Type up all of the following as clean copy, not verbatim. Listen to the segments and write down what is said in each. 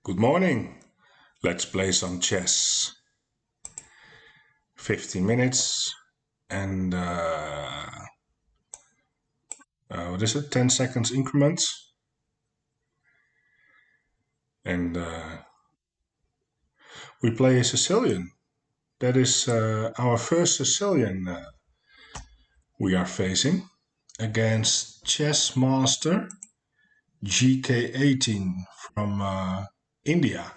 Good morning. Let's play some chess. 15 minutes and what is it? 10 seconds increments. And we play a Sicilian. That is our first Sicilian we are facing against chess master GK18 from India.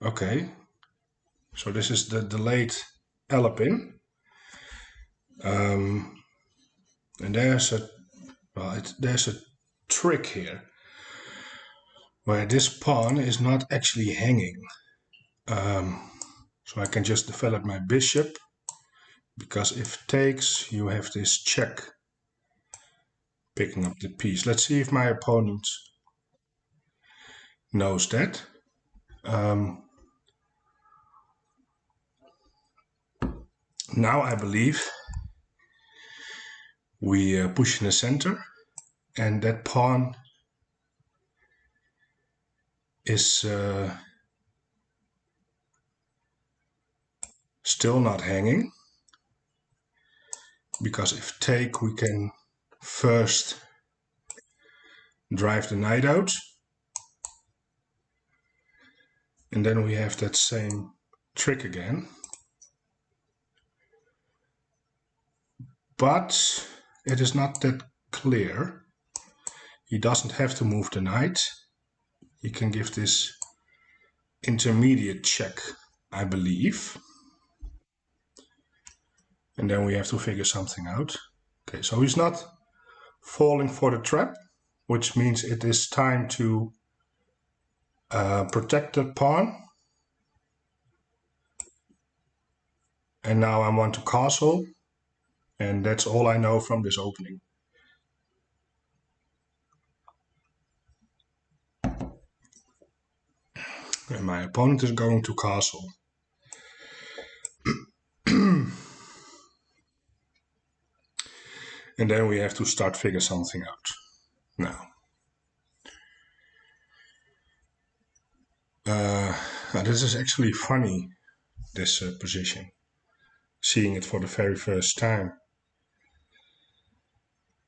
Okay, so this is the delayed Alapin. And there's a trick here where this pawn is not actually hanging. So I can just develop my bishop, because if takes, you have this check picking up the piece. Let's see if my opponent knows that. Now I believe we push in the center, and that pawn is still not hanging, because if take, we can first drive the knight out, and then we have that same trick again. But it is not that clear. He doesn't have to move the knight. He can give this intermediate check, I believe. And then we have to figure something out. Okay, so he's not falling for the trap, which means it is time to protect the pawn. And now I want to castle, and that's all I know from this opening. And my opponent is going to castle. And then we have to start figure something out. Now, this is actually funny, this position, seeing it for the very first time.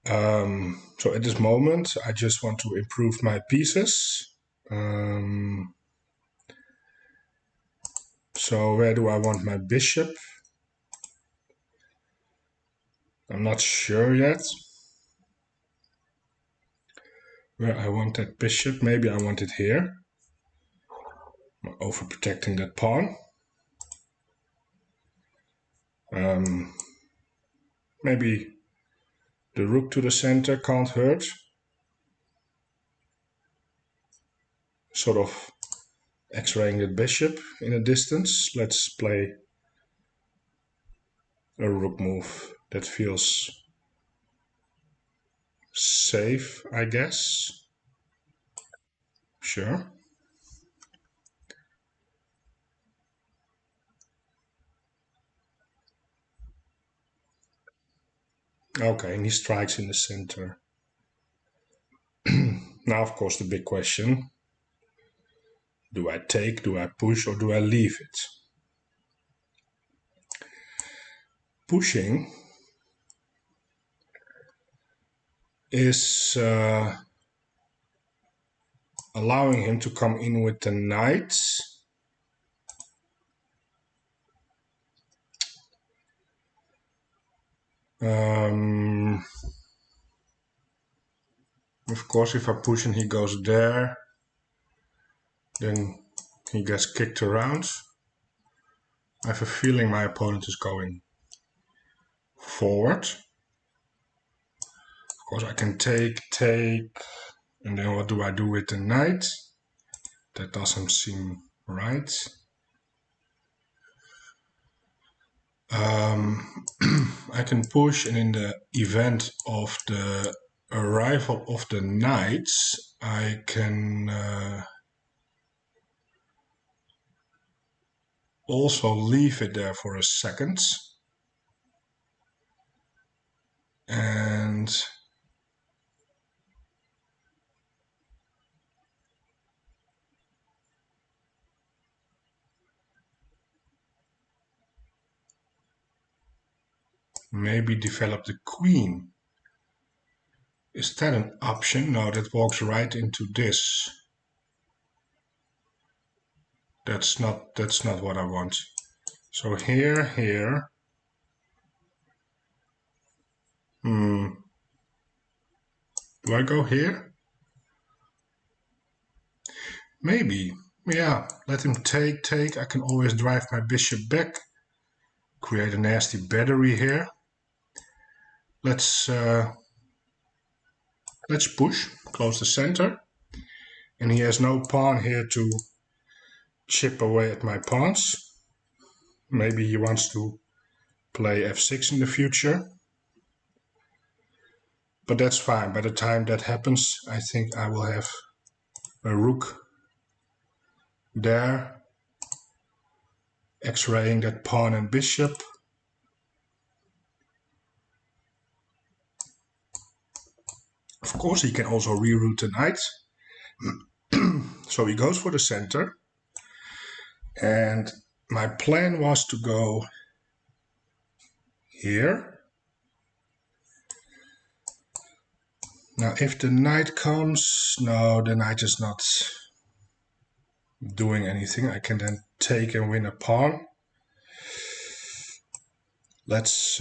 So at this moment, I just want to improve my pieces. So where do I want my bishop? I'm not sure yet where I want that bishop. Maybe I want it here. I'm overprotecting that pawn. Maybe the rook to the center can't hurt. Sort of x-raying the bishop in a distance. Let's play a rook move that feels safe, I guess. Sure. Okay, and he strikes in the center. Now, of course, the big question: do I take, do I push, or do I leave it? Pushing is allowing him to come in with the knight. Of course, if I push and he goes there, then he gets kicked around. I have a feeling my opponent is going forward. Of course, I can take, and then what do I do with the knight? That doesn't seem right. I can push, and in the event of the arrival of the knights, I can also leave it there for a second. And maybe develop the queen. Is that an option? No, that walks right into this. That's not what I want. So here. Do I go here? Maybe. Yeah, let him take. I can always drive my bishop back. Create a nasty battery here. Let's push, close the center. And he has no pawn here to chip away at my pawns. Maybe he wants to play f6 in the future. But that's fine. By the time that happens, I think I will have a rook there, x-raying that pawn and bishop. Of course, he can also reroute the knight. So he goes for the center. And my plan was to go here. Now, if the knight comes, no, the knight is not doing anything. I can then take and win a pawn. Let's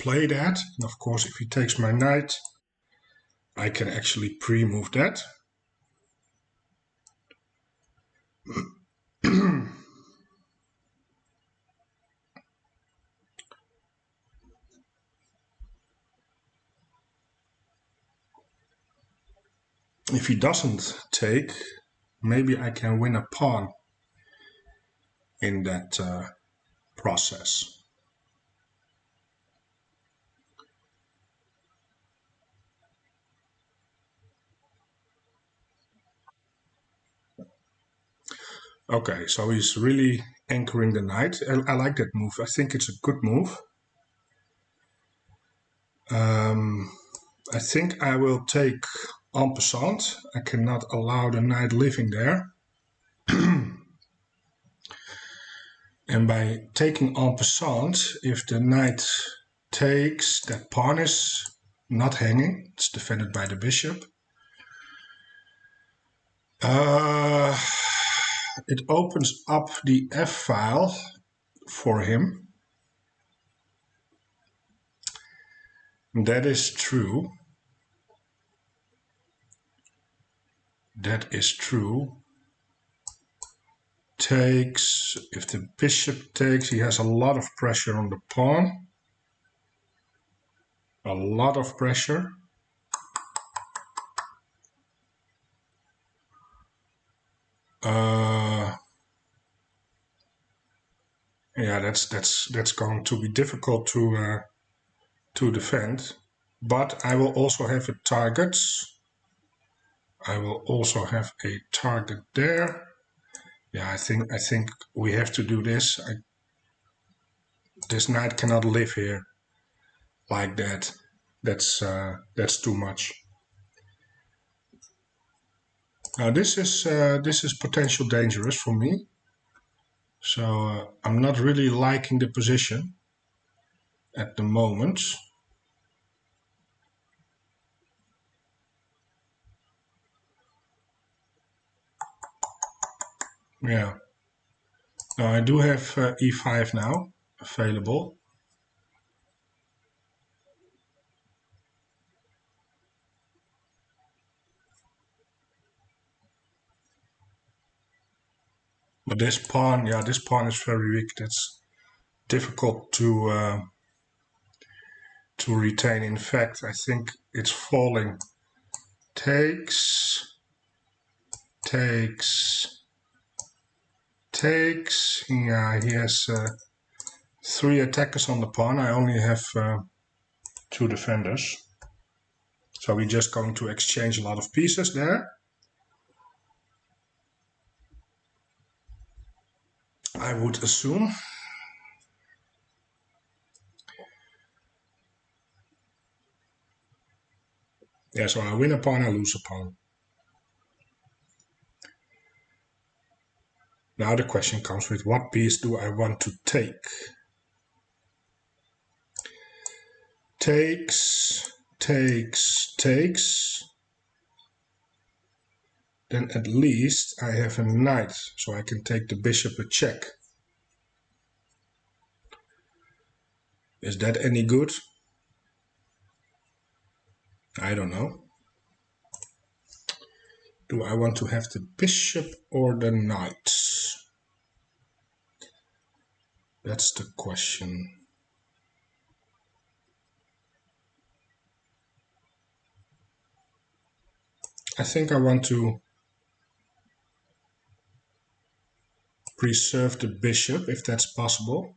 play that. And of course, if he takes my knight, I can actually pre-move that. If he doesn't take, maybe I can win a pawn in that process. Okay, so he's really anchoring the knight. I like that move. I think it's a good move. I think I will take en passant. I cannot allow the knight living there. And by taking en passant, if the knight takes, that pawn is not hanging. It's defended by the bishop. It opens up the f file for him. That is true. That is true. Takes, if the bishop takes, he has a lot of pressure on the pawn. A lot of pressure. Yeah, that's going to be difficult to defend. But I will also have a target. I will also have a target there. Yeah, I think we have to do this. This knight cannot live here like that. That's too much. Now this is potential dangerous for me. So I'm not really liking the position at the moment. Yeah. Now I do have e5 now available. But this pawn, yeah, this pawn is very weak. That's difficult to retain. In fact, I think it's falling. Takes. Yeah, he has 3 attackers on the pawn. I only have 2 defenders. So we're just going to exchange a lot of pieces there. I would assume. Yeah, so I win a pawn, I lose a pawn. Now the question comes with what piece do I want to take? takes, takes, then at least I have a knight, so I can take the bishop a check. Is that any good? I don't know. Do I want to have the bishop or the knight? That's the question. I think I want to preserve the bishop if that's possible.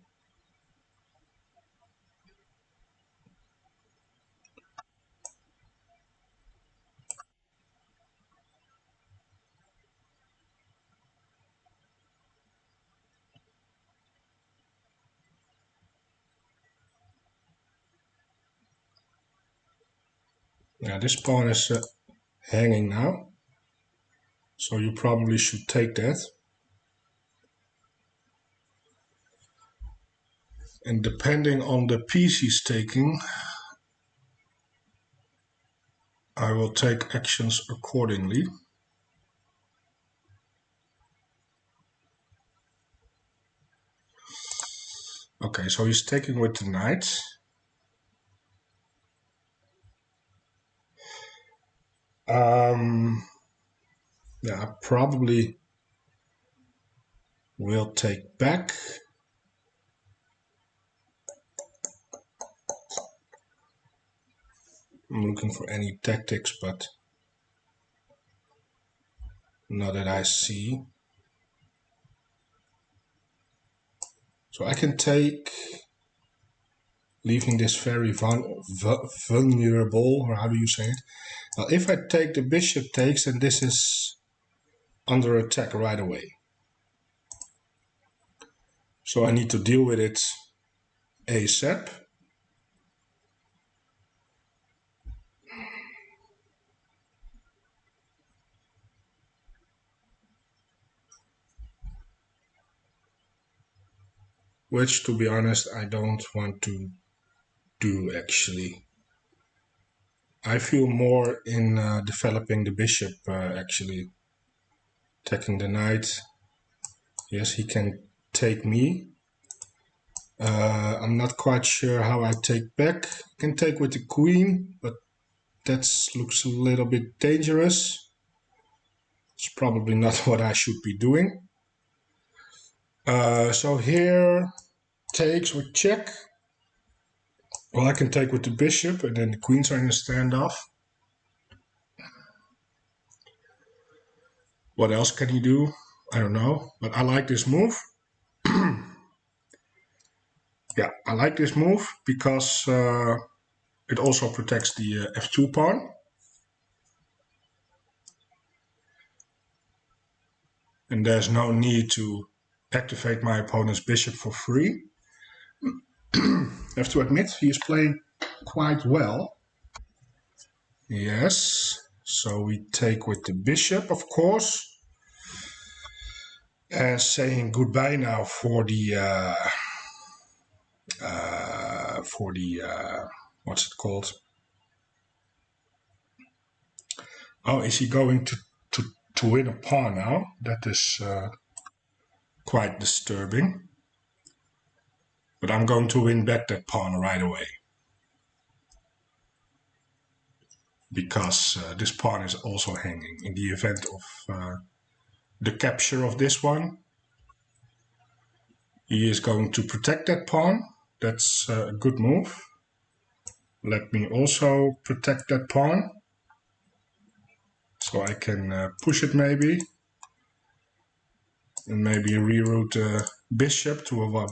Yeah, this pawn is hanging now, so you probably should take that. And depending on the piece he's taking, I will take actions accordingly. Okay, so he's taking with the knight. Yeah, I probably will take back. I'm looking for any tactics, but not that I see. So I can take, leaving this very vulnerable, or how do you say it? Well, if I take the bishop takes, then this is under attack right away. So I need to deal with it ASAP. Which, to be honest, I don't want to do actually. I feel more in developing the bishop actually. Taking the knight. Yes, he can take me. I'm not quite sure how I take back. I can take with the queen, but that looks a little bit dangerous. It's probably not what I should be doing. So here, takes with check. Well, I can take with the bishop, and then the queens are in a standoff. What else can he do? I don't know, but I like this move. Yeah, I like this move because it also protects the f2 pawn. And there's no need to activate my opponent's bishop for free. I have to admit, he is playing quite well. Yes, so we take with the bishop, of course. And saying goodbye now for the what's it called? Oh, is he going to win a pawn now? That is quite disturbing. But I'm going to win back that pawn right away. Because this pawn is also hanging in the event of the capture of this one. He is going to protect that pawn. That's a good move. Let me also protect that pawn. So I can push it maybe. And maybe reroute the bishop to a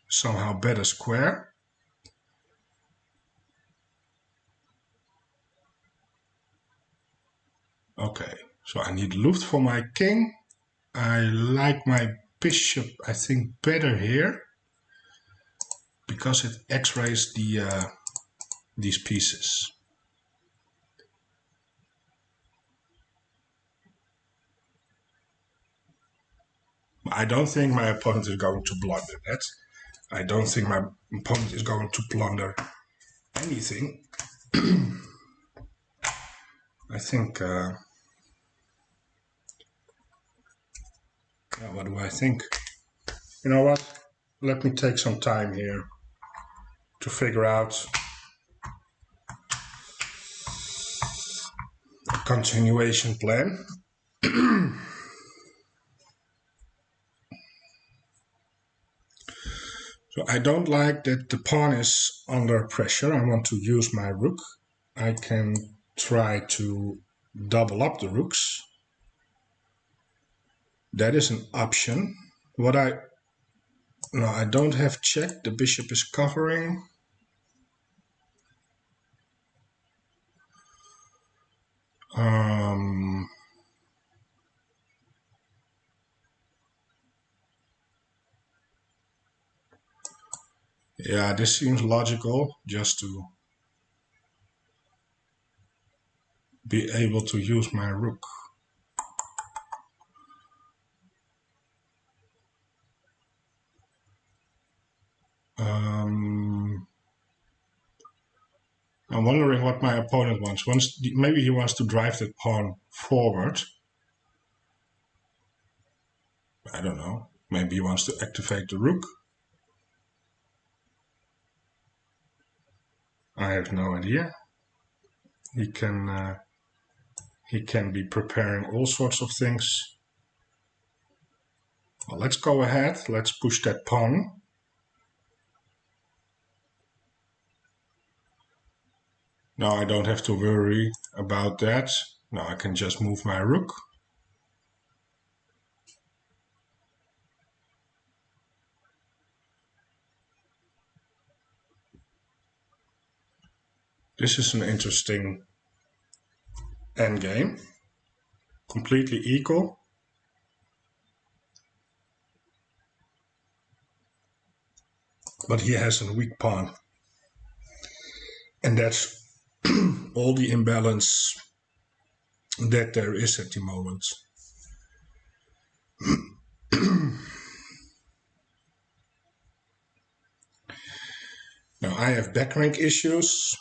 somehow better square. Okay, so I need Luft for my king. I like my bishop, I think, better here. Because it x-rays these pieces. I don't think my opponent is going to blunder that. I don't think my opponent is going to plunder anything. I think, what do I think? You know what? Let me take some time here to figure out a continuation plan. So I don't like that the pawn is under pressure. I want to use my rook. I can try to double up the rooks. That is an option. No, I don't have check. The bishop is covering. Yeah, this seems logical, just to be able to use my rook. I'm wondering what my opponent wants. Maybe he wants to drive that pawn forward. I don't know. Maybe he wants to activate the rook. I have no idea. He can be preparing all sorts of things. Well, let's go ahead. Let's push that pawn. Now I don't have to worry about that. Now I can just move my rook. This is an interesting endgame. Completely equal. But he has a weak pawn. And that's all the imbalance that there is at the moment. Now I have back rank issues.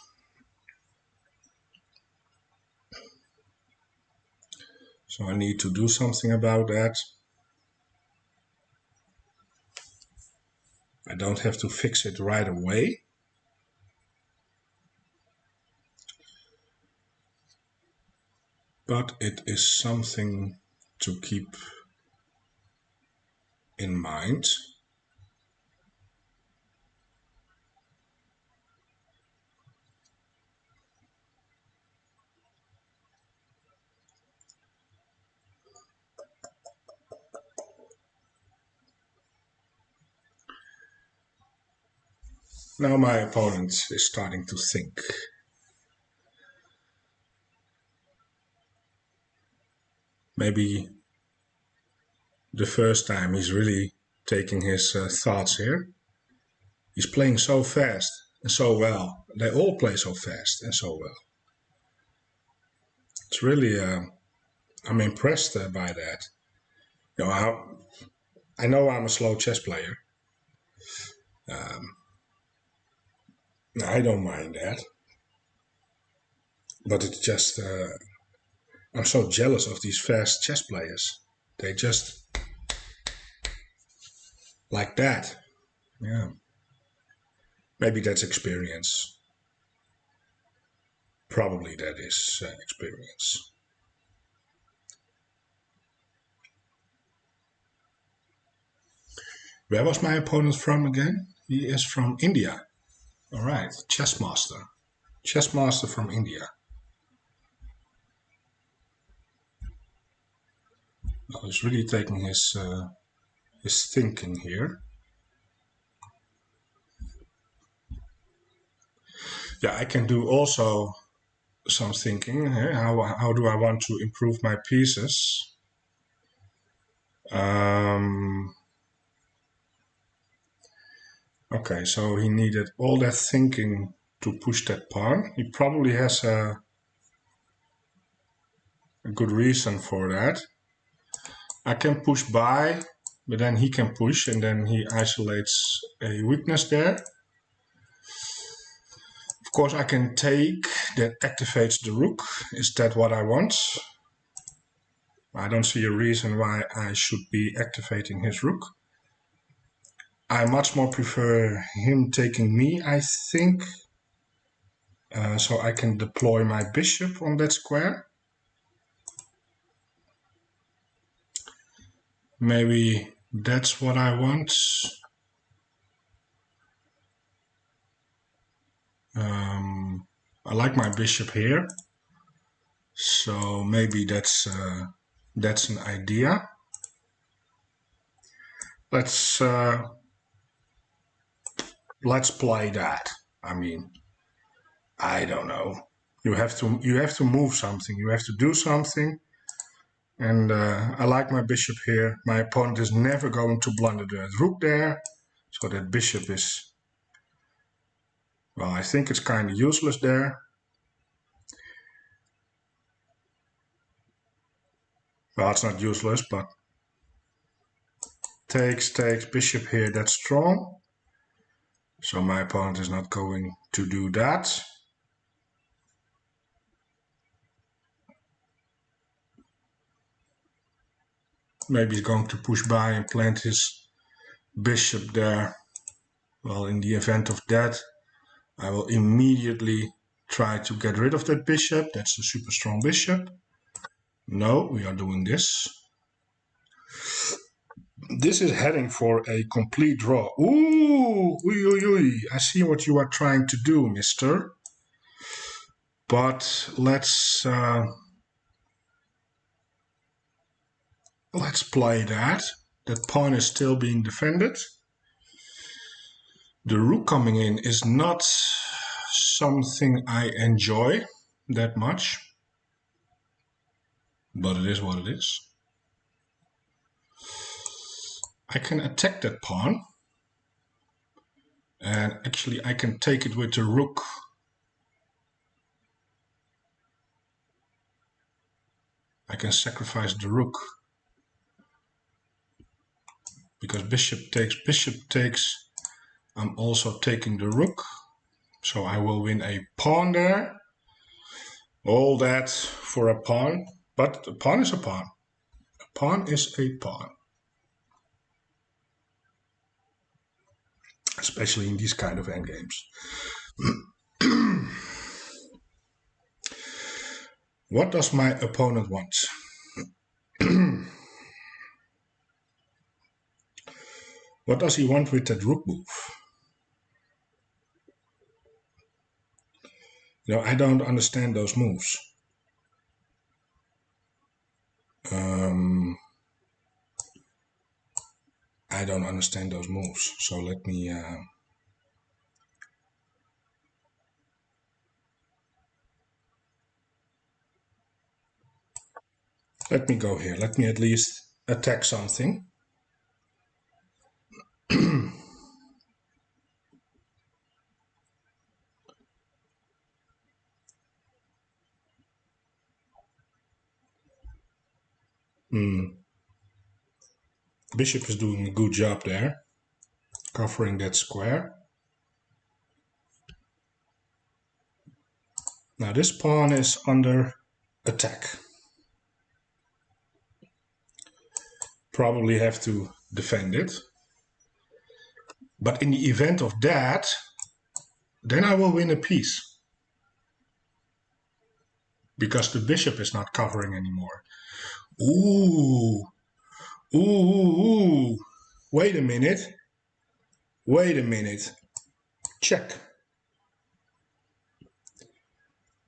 So I need to do something about that. I don't have to fix it right away. But it is something to keep in mind. Now my opponent is starting to think. Maybe the first time he's really taking his thoughts here. He's playing so fast and so well. They all play so fast and so well. It's really, I'm impressed by that. You know, I know I'm a slow chess player. I don't mind that. But it's just, I'm so jealous of these fast chess players. They just like that. Yeah. Maybe that's experience. Probably that is experience. Where was my opponent from again? He is from India. All right, chess master. Chess master from India. Well, he's really taking his thinking here. Yeah, I can do also some thinking. How do I want to improve my pieces? Okay, so he needed all that thinking to push that pawn. He probably has a good reason for that. I can push by, but then he can push, and then he isolates a weakness there. Of course, I can take, that activates the rook. Is that what I want? I don't see a reason why I should be activating his rook. I much more prefer him taking me, I think. So I can deploy my bishop on that square. Maybe that's what I want. I like my bishop here. So maybe that's an idea. Let's play that. I mean, I don't know. You have to move something. You have to do something. And I like my bishop here. My opponent is never going to blunder the rook there. So that bishop is, well, I think it's kind of useless there. Well, it's not useless, but takes, bishop here, that's strong. So my opponent is not going to do that. Maybe he's going to push by and plant his bishop there. Well, in the event of that, I will immediately try to get rid of that bishop. That's a super strong bishop. No, we are doing this. This is heading for a complete draw. Ooh, I see what you are trying to do, mister. But let's play that. That pawn is still being defended. The rook coming in is not something I enjoy that much, but it is what it is. I can attack that pawn, and actually I can take it with the rook. I can sacrifice the rook because bishop takes, I'm also taking the rook, so I will win a pawn there. All that for a pawn, but a pawn is a pawn. A pawn is a pawn. Especially in these kind of endgames. What does my opponent want? What does he want with that rook move? You know, I don't understand those moves. I don't understand those moves. So let me go here. Let me at least attack something. Bishop is doing a good job there, covering that square. Now this pawn is under attack. Probably have to defend it. But in the event of that, then I will win a piece. Because the bishop is not covering anymore. Ooh. Ooh. Wait a minute. Wait a minute. Check.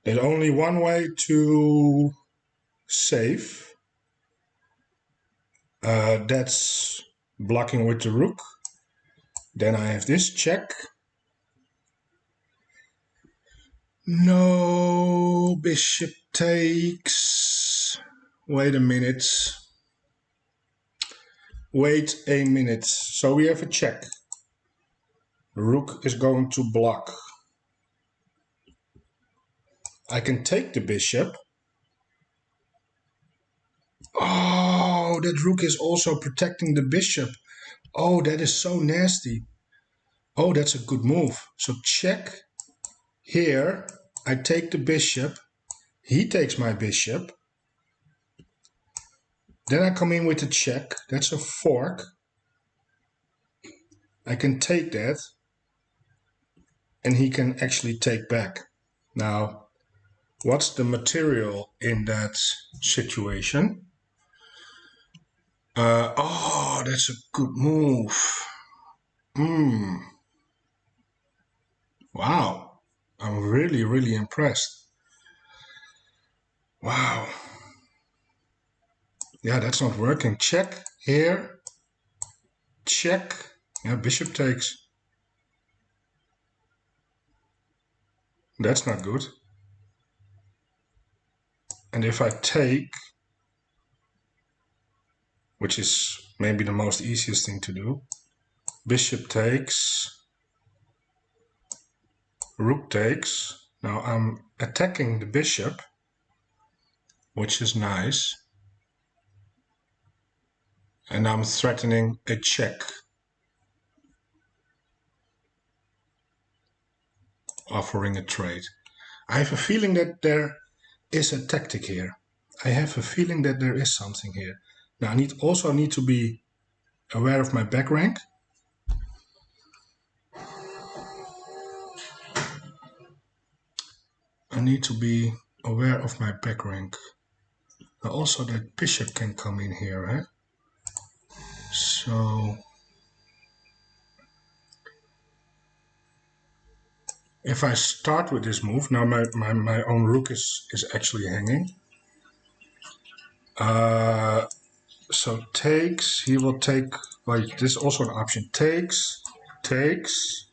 There's only one way to save. That's blocking with the rook. Then I have this check. No, bishop takes. Wait a minute. Wait a minute. So we have a check. Rook is going to block. I can take the bishop. Oh, that rook is also protecting the bishop. Oh, that is so nasty. Oh, that's a good move. So check. Here, I take the bishop. He takes my bishop. Then I come in with a check. That's a fork. I can take that. And he can actually take back. Now, what's the material in that situation? Oh, that's a good move. Wow. I'm really, really impressed. Wow. Yeah, that's not working. Check here. Check. Yeah, bishop takes. That's not good. And if I take, which is maybe the most easiest thing to do, bishop takes, rook takes. Now I'm attacking the bishop, which is nice. And I'm threatening a check. Offering a trade. I have a feeling that there is a tactic here. I have a feeling that there is something here. Now I also need to be aware of my back rank. I need to be aware of my back rank. Now also that bishop can come in here, eh? So if I start with this move, now my own rook is actually hanging. So takes, he will take, wait, this is also an option. Takes, takes.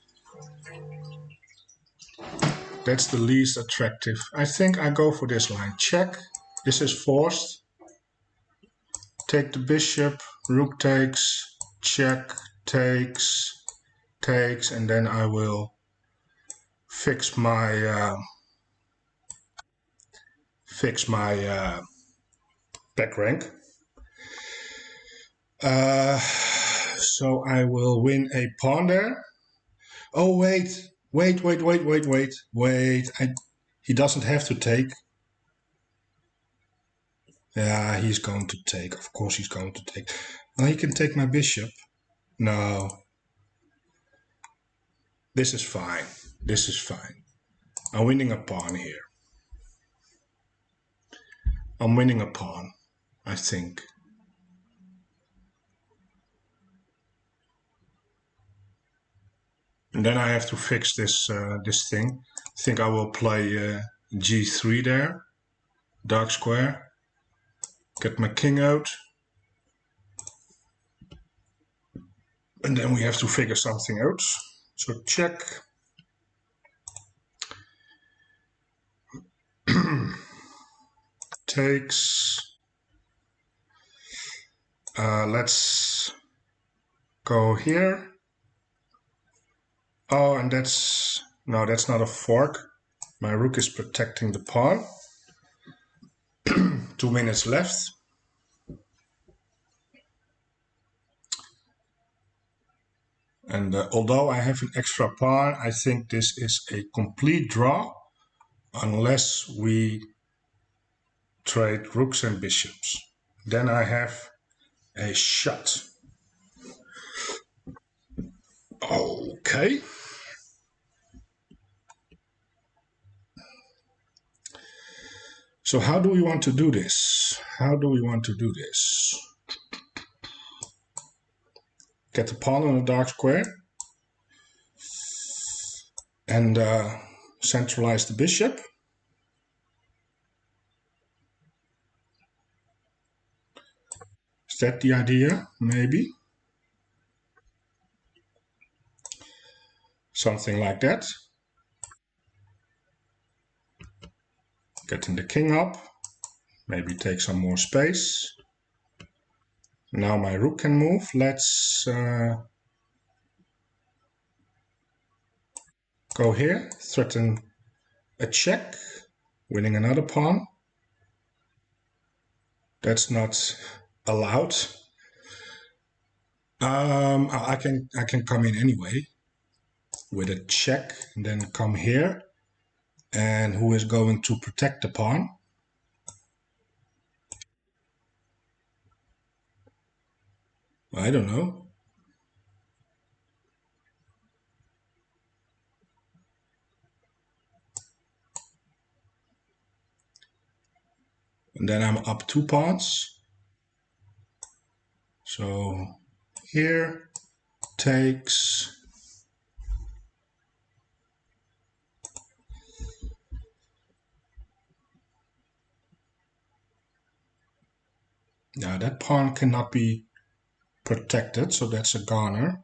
That's the least attractive. I think I go for this line. Check. This is forced. Take the bishop. Rook takes. Check. Takes. Takes. And then I will fix my back rank. So I will win a pawn there. Oh, wait. Wait. He doesn't have to take. Yeah, he's going to take. Of course he's going to take. Now he can take my bishop. No. This is fine. This is fine. I'm winning a pawn here. I'm winning a pawn, I think. And then I have to fix this this thing. I think I will play g3 there. Dark square. Get my king out. And then we have to figure something out. So check. Takes. Let's go here. Oh, and that's that's not a fork. My rook is protecting the pawn. 2 minutes left. And although I have an extra pawn, I think this is a complete draw unless we trade rooks and bishops. Then I have a shot. Okay. So how do we want to do this? How do we want to do this? Get the pawn on a dark square and centralize the bishop. Is that the idea? Maybe. Something like that. Getting the king up. Maybe take some more space. Now my rook can move. Let's go here. Threaten a check. Winning another pawn. That's not allowed. I can come in anyway with a check and then come here. And who is going to protect the pawn? I don't know. And then I'm up 2 pawns. So here takes. Now that pawn cannot be protected, so that's a goner.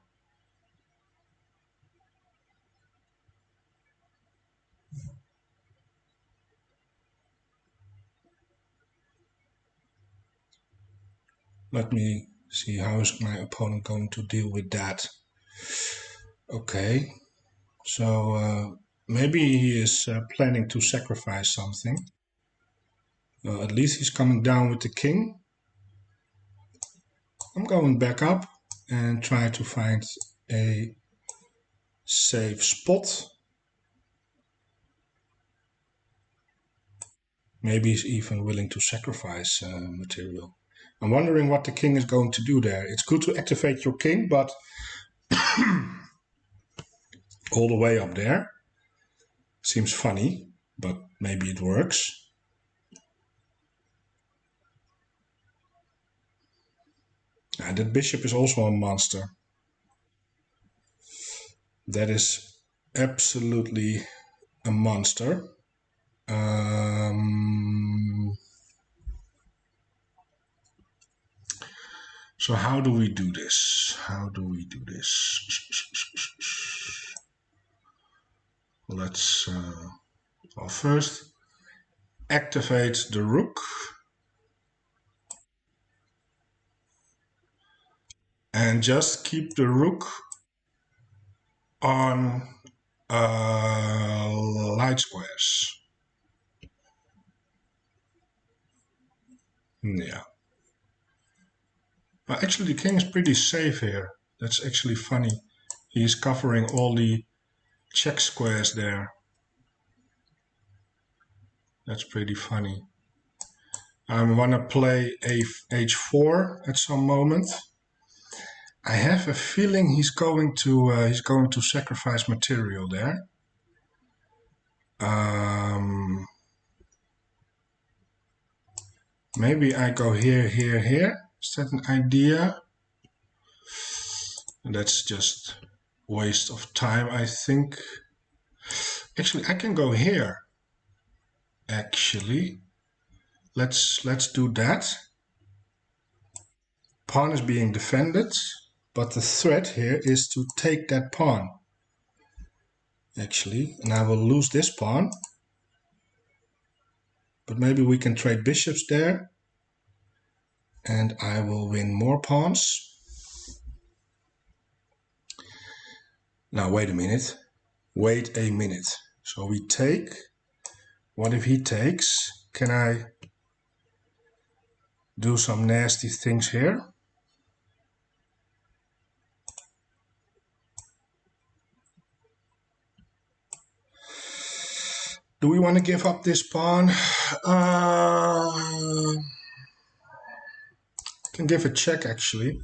Let me see how is my opponent going to deal with that. Okay, so maybe he is planning to sacrifice something. At least he's coming down with the king. I'm going back up and try to find a safe spot. Maybe he's even willing to sacrifice material. I'm wondering what the king is going to do there. It's good to activate your king, but all the way up there seems funny, but maybe it works. That bishop is also a monster. That is absolutely a monster. So how do we do this? Let's well, first activate the rook. And just keep the rook on light squares. Yeah. Well, actually, the king is pretty safe here. That's actually funny. He's covering all the check squares there. That's pretty funny. I want to play h4 at some moment. I have a feeling he's going to sacrifice material there. Maybe I go here, here, here. Is that an idea? And that's just waste of time, I think. Actually, I can go here. Actually, let's do that. Pawn is being defended, but the threat here is to take that pawn. Actually, and I will lose this pawn. But maybe we can trade bishops there. And I will win more pawns. Now, wait a minute. Wait a minute. So we take. What if he takes? Can I do some nasty things here? Do we want to give up this pawn? Can give a check actually.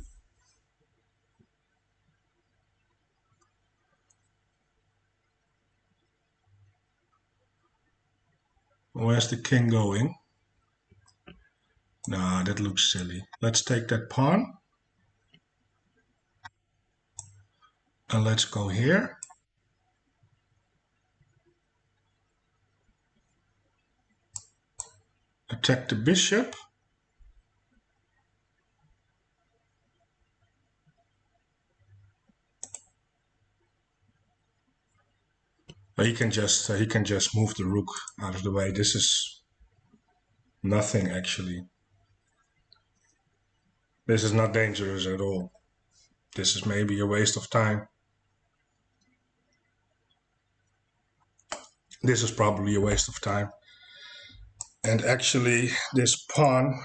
Where's the king going? Nah, that looks silly. Let's take that pawn. And let's go here. Attack the bishop. He can just move the rook out of the way. This is nothing actually. This is not dangerous at all. This is maybe a waste of time. This is probably a waste of time. And actually, this pawn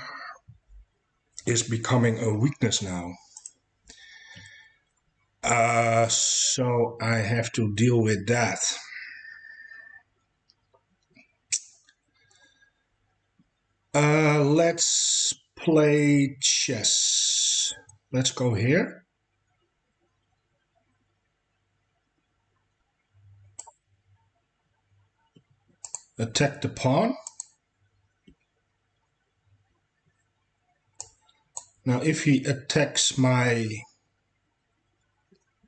is becoming a weakness now. So I have to deal with that. let's play chess. Let's go here. Attack the pawn. Now if he attacks my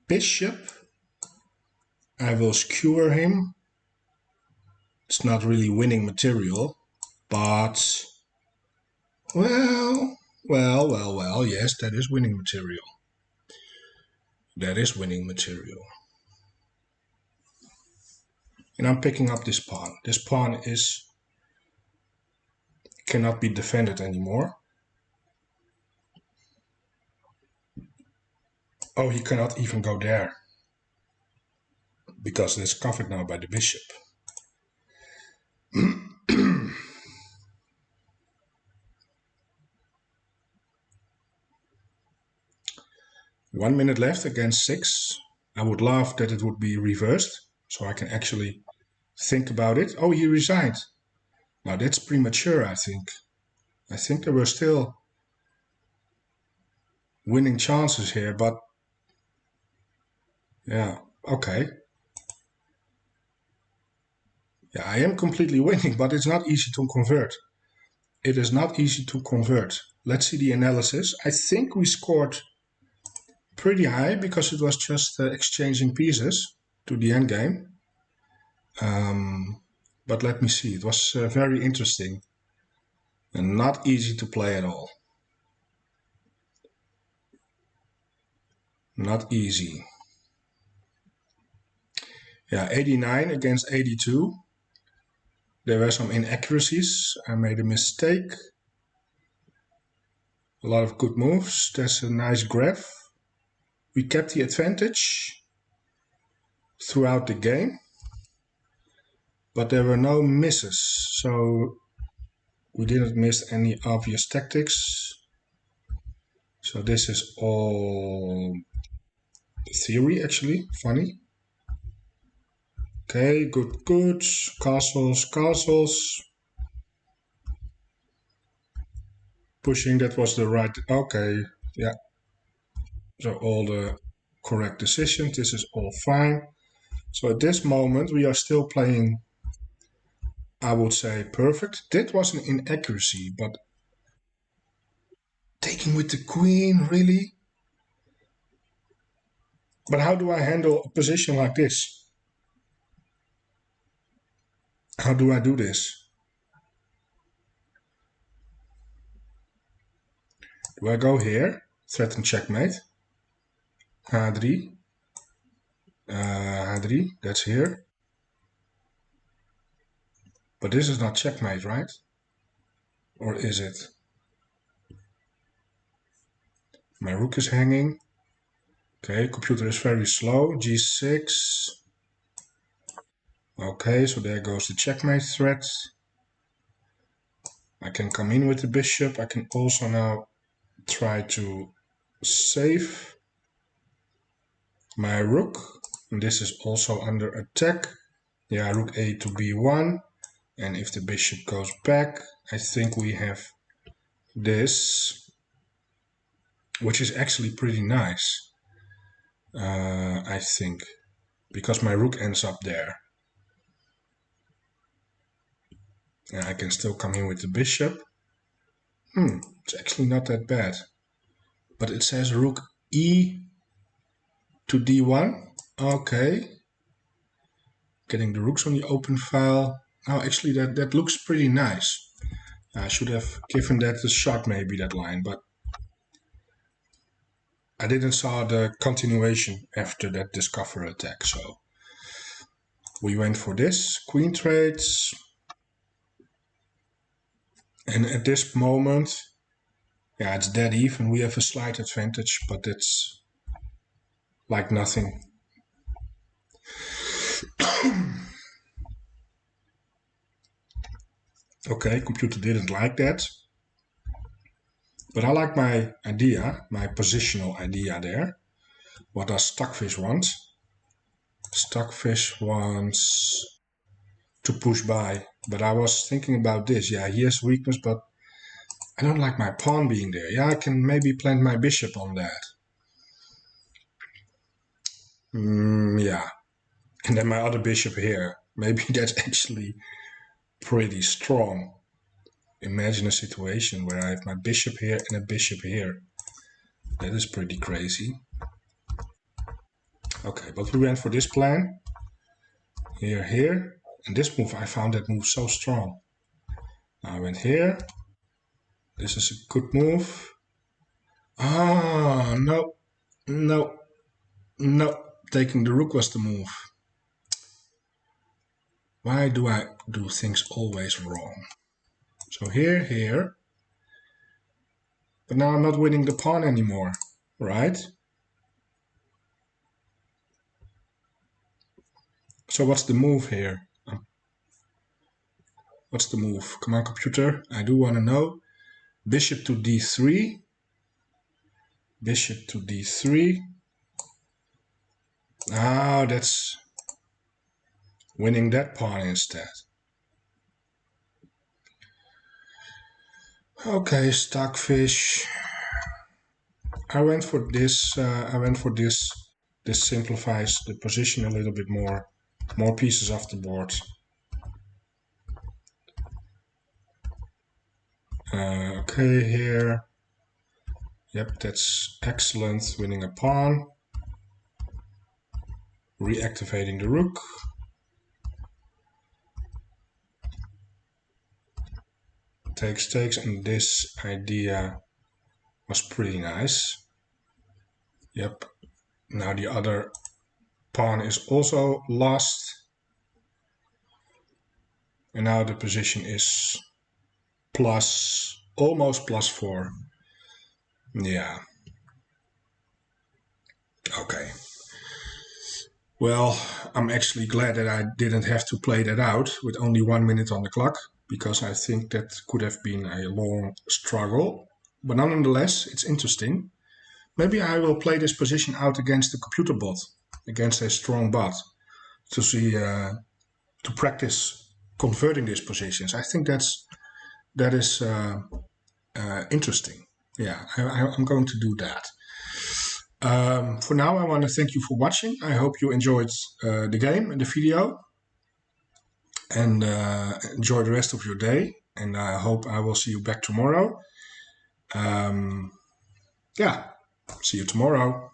bishop, I will skewer him. It's not really winning material, but well, yes, that is winning material. That is winning material. And I'm picking up this pawn. This pawn cannot be defended anymore. Oh, he cannot even go there, because it's covered now by the bishop. 1 minute left against 6. I would love that it would be reversed, so I can actually think about it. Oh, he resigned. Now that's premature, I think. I think there were still winning chances here, but yeah, okay. Yeah, I am completely winning, but it's not easy to convert. It is not easy to convert. Let's see the analysis. I think we scored pretty high because it was just exchanging pieces to the endgame. But let me see. It was very interesting and not easy to play at all. Not easy. Yeah, 89 against 82. There were some inaccuracies. I made a mistake. A lot of good moves. There's a nice graph. We kept the advantage throughout the game, but there were no misses. So we didn't miss any obvious tactics. So this is all theory, actually. Funny. Okay, good. Castles. Pushing, that was the right. Okay, yeah. So all the correct decisions. This is all fine. So at this moment, we are still playing, I would say, perfect. That was an inaccuracy, but taking with the queen, really? But how do I handle a position like this? How do I do this? Do I go here? Threaten checkmate. H3. H3, that's here. But this is not checkmate, right? Or is it? My rook is hanging. Okay, computer is very slow. G6. Okay, so there goes the checkmate threat. I can come in with the bishop. I can also now try to save my rook. And this is also under attack. Yeah, rook a to b1. And if the bishop goes back, I think we have this, which is actually pretty nice, I think, because my rook ends up there. And I can still come in with the bishop. It's actually not that bad. But it says rook e to d1. Okay. Getting the rooks on the open file. Oh, actually that looks pretty nice. I should have given that a shot, maybe, that line, but I didn't saw the continuation after that discover attack, so we went for this. Queen trades. And at this moment, yeah, it's dead even. We have a slight advantage, but it's like nothing. Okay, computer didn't like that. But I like my idea, my positional idea there. What does Stockfish want? Stockfish wants to push by. But I was thinking about this. Yeah, he has weakness, but I don't like my pawn being there. Yeah, I can maybe plant my bishop on that. Yeah. And then my other bishop here. Maybe that's actually pretty strong. Imagine a situation where I have my bishop here and a bishop here. That is pretty crazy. Okay, but we went for this plan. Here, here. And this move, I found that move so strong. I went here. This is a good move. Ah, no, no, no. Taking the rook was the move. Why do I do things always wrong? So here, here. But now I'm not winning the pawn anymore, right? So what's the move here? What's the move? Come on, computer. I do want to know. Bishop to d3. Bishop to d3. Ah, that's winning that pawn instead. Okay, stockfish. I went for this. This simplifies the position a little bit more. More pieces off the board. Okay, here. Yep, that's excellent. Winning a pawn. Reactivating the rook. Takes, takes, and this idea was pretty nice. Yep. Now the other pawn is also lost. And now the position is almost +4. Yeah. Okay. Well, I'm actually glad that I didn't have to play that out with only 1 minute on the clock, because I think that could have been a long struggle. But nonetheless, it's interesting. Maybe I will play this position out against a computer bot, against a strong bot, to see, to practice converting these positions. I think that is interesting. Yeah, I'm going to do that. For now, I want to thank you for watching. I hope you enjoyed the game and the video, and enjoy the rest of your day. And I hope I will see you back tomorrow. Yeah, see you tomorrow.